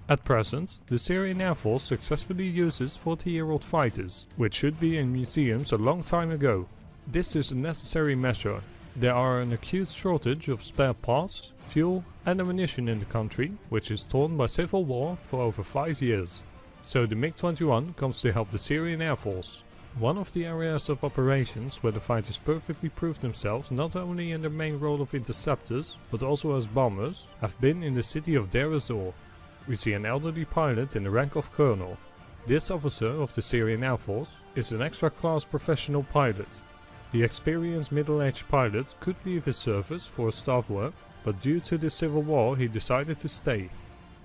At present, the Syrian Air Force successfully uses 40-year-old fighters, which should be in museums a long time ago. This is a necessary measure. There are an acute shortage of spare parts, fuel and ammunition in the country, which is torn by civil war for over 5 years. So the MiG-21 comes to help the Syrian Air Force. One of the areas of operations where the fighters perfectly proved themselves not only in their main role of interceptors, but also as bombers, have been in the city of Deir ez-Zor. We see an elderly pilot in the rank of colonel. This officer of the Syrian Air Force is an extra-class professional pilot. The experienced middle-aged pilot could leave his service for staff work, but due to the civil war he decided to stay.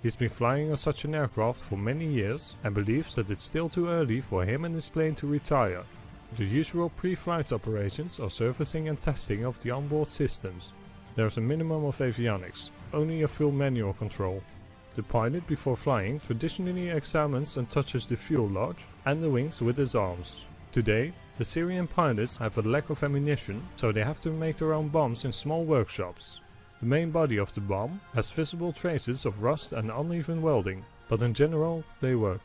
He's been flying on such an aircraft for many years and believes that it's still too early for him and his plane to retire. The usual pre-flight operations are servicing and testing of the onboard systems. There's a minimum of avionics, only a full manual control. The pilot before flying traditionally examines and touches the fuel lodge and the wings with his arms. Today, the Syrian pilots have a lack of ammunition, so they have to make their own bombs in small workshops. The main body of the bomb has visible traces of rust and uneven welding, but in general they work.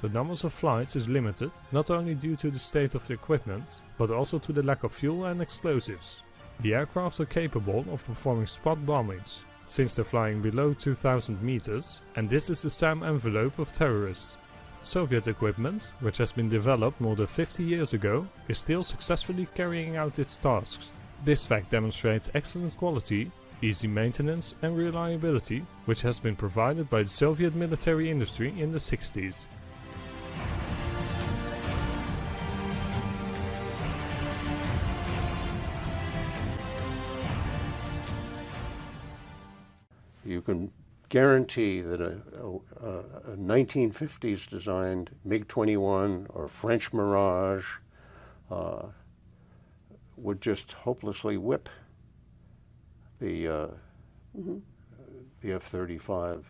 The numbers of flights is limited, not only due to the state of the equipment, but also to the lack of fuel and explosives. The aircraft are capable of performing spot bombings, since they're flying below 2000 meters, and this is the SAM envelope of terrorists. Soviet equipment, which has been developed more than 50 years ago, is still successfully carrying out its tasks. This fact demonstrates excellent quality, easy maintenance and reliability, which has been provided by the Soviet military industry in the 60s. You can guarantee that a 1950s designed MiG-21 or French Mirage would just hopelessly whip the F-35.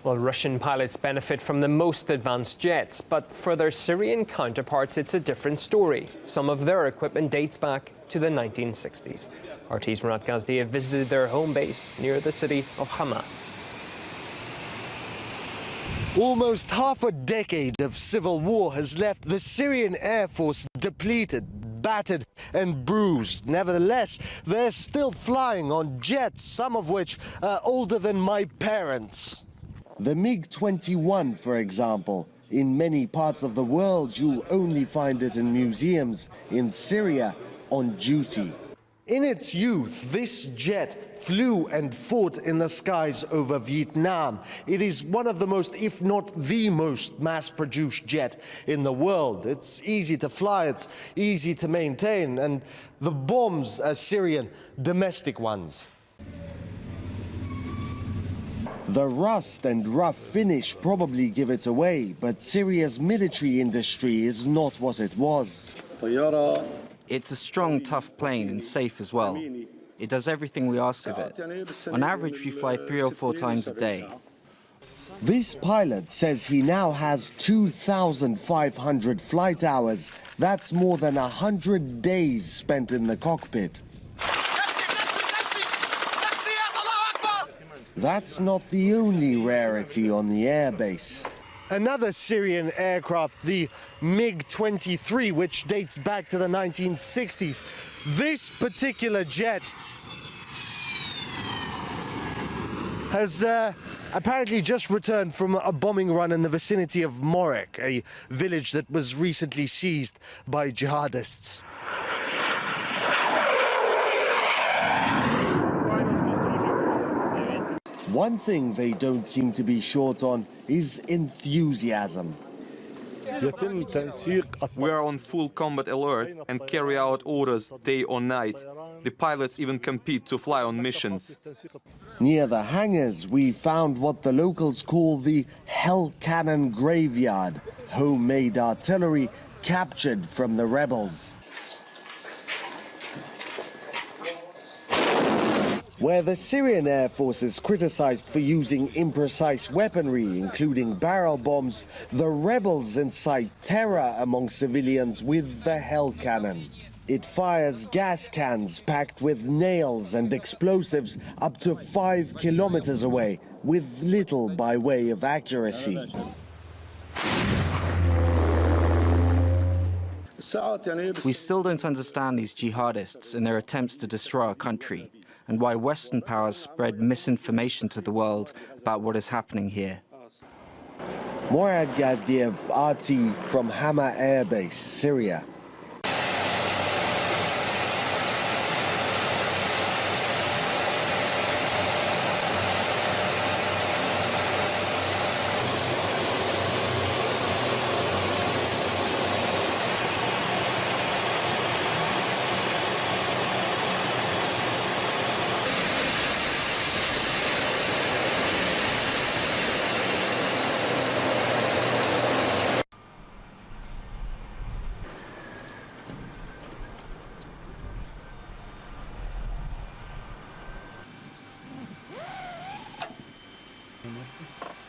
Well, Russian pilots benefit from the most advanced jets, but for their Syrian counterparts it's a different story. Some of their equipment dates back to the 1960s. RT's Murat Gazdiyev visited their home base near the city of Hama. Almost half a decade of civil war has left the Syrian Air Force depleted, battered and bruised. Nevertheless, they're still flying on jets, some of which are older than my parents. The MiG-21, for example. In many parts of the world, you'll only find it in museums. In Syria, on duty. In its youth, this jet flew and fought in the skies over Vietnam. It is one of the most, if not the most, mass-produced jet in the world. It's easy to fly, it's easy to maintain, and the bombs are Syrian domestic ones. The rust and rough finish probably give it away, but Syria's military industry is not what it was. It's a strong, tough plane and safe as well. It does everything we ask of it. On average, we fly 3 or 4 times a day. This pilot says he now has 2,500 flight hours. That's more than 100 days spent in the cockpit. That's not the only rarity on the airbase. Another Syrian aircraft, the MiG-23, which dates back to the 1960s. This particular jet has apparently just returned from a bombing run in the vicinity of Morek, a village that was recently seized by jihadists. One thing they don't seem to be short on is enthusiasm. We are on full combat alert and carry out orders day or night. The pilots even compete to fly on missions. Near the hangars, we found what the locals call the Hell Cannon Graveyard, homemade artillery captured from the rebels. Where the Syrian Air Force is criticized for using imprecise weaponry, including barrel bombs, the rebels incite terror among civilians with the Hell Cannon. It fires gas cans packed with nails and explosives up to 5 kilometers away, with little by way of accuracy. We still don't understand these jihadists and their attempts to destroy our country, and why Western powers spread misinformation to the world about what is happening here. Morad Gazdiev, RT from Hama Air Base, Syria. Namaste.